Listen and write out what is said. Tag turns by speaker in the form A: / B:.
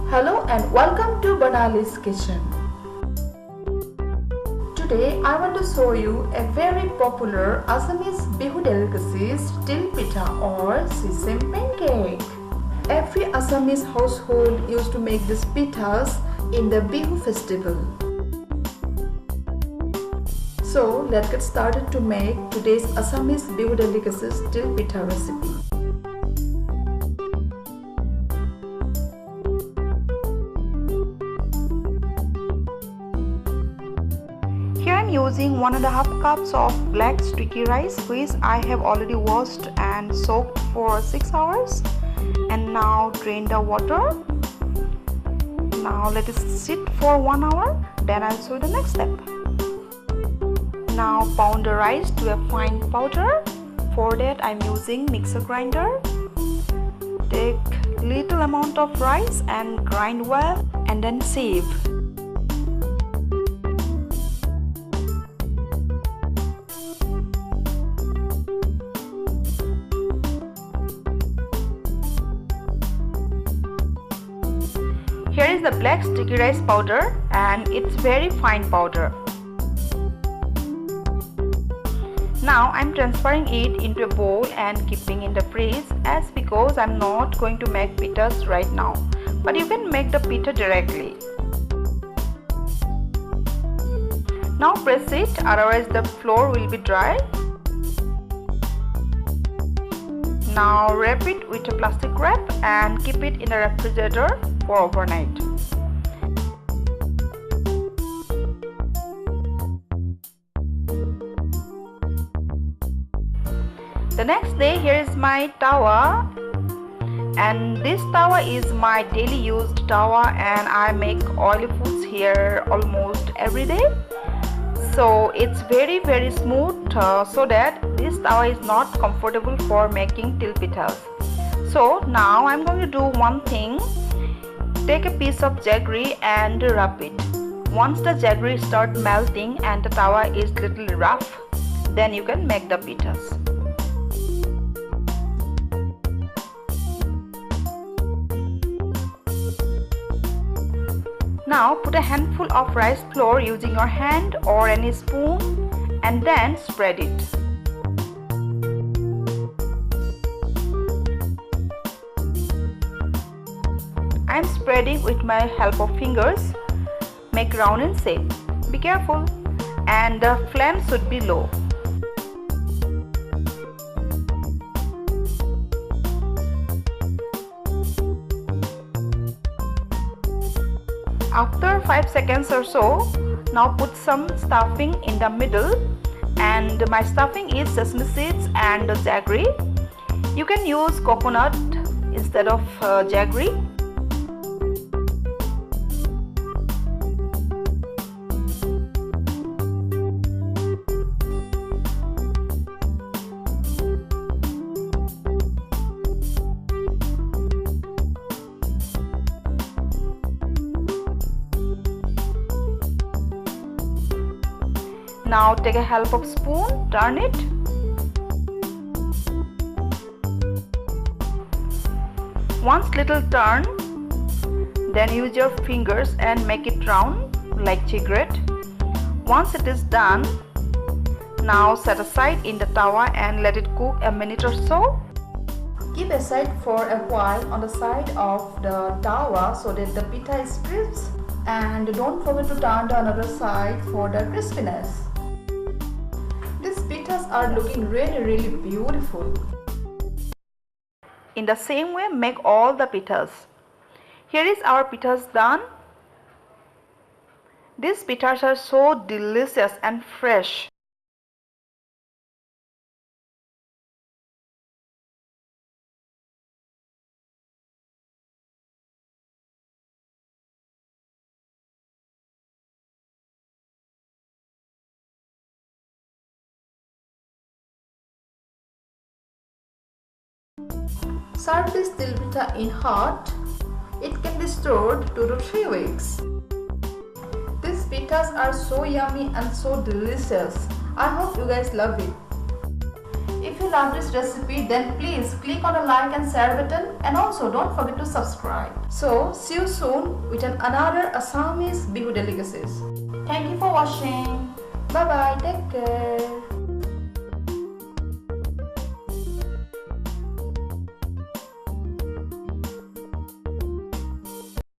A: Hello and welcome to Banali's kitchen. Today I want to show you a very popular Assamese Bihu delicacies, Pitha or sesame pancake. Every Assamese household used to make these pithas in the Bihu festival. So let's get started to make today's Assamese Bihu delicacies Pitha recipe.
B: Here I am using 1.5 cups of black sticky rice, which I have already washed and soaked for 6 hours, and now drain the water. Now let it sit for 1 hour, then I'll show you the next step. Now pound the rice to a fine powder. For that I'm using mixer grinder. Take little amount of rice and grind well and then sieve. Here is the black sticky rice powder, and it's very fine powder. Now I'm transferring it into a bowl and keeping in the fridge, as because I'm not going to make pithas right now, but you can make the pitha directly. Now press it, otherwise the flour will be dry. Now wrap it with a plastic wrap and keep it in the refrigerator for overnight. The next day, here is my tawa, and this tawa is my daily used tawa, and I make oily foods here almost every day. So it's very smooth, so that this tawa is not comfortable for making til pithas. So now I'm going to do one thing. Take a piece of jaggery and rub it. Once the jaggery starts melting and the tawa is little rough, then you can make the pithas. Now put a handful of rice flour using your hand or any spoon and then spread it. I am spreading with my help of fingers. Make round in shape. Be careful, and the flame should be low. After 5 seconds or so, now put some stuffing in the middle, and my stuffing is sesame seeds and jaggery. You can use coconut instead of jaggery. Now take a help of spoon, turn it. Once little turn, then use your fingers and make it round like cigarette. Once it is done, now set aside in the tawa and let it cook a minute or so.
A: Keep aside for a while on the side of the tawa so that the pitha is crisp, and don't forget to turn the another side for the crispiness. These pithas are looking really beautiful.
B: In the same way, make all the pithas. Here is our pithas done. These pithas are so delicious and fresh.
A: Serve this pitha in hot. It can be stored 2 to 3 weeks. These pithas are so yummy and so delicious. I hope you guys love it. If if you love this recipe, then please click on the like and share button, and also don't forget to subscribe. So see you soon with another Assamese Bihu delicacies. Thank you for watching. Bye bye. Take care.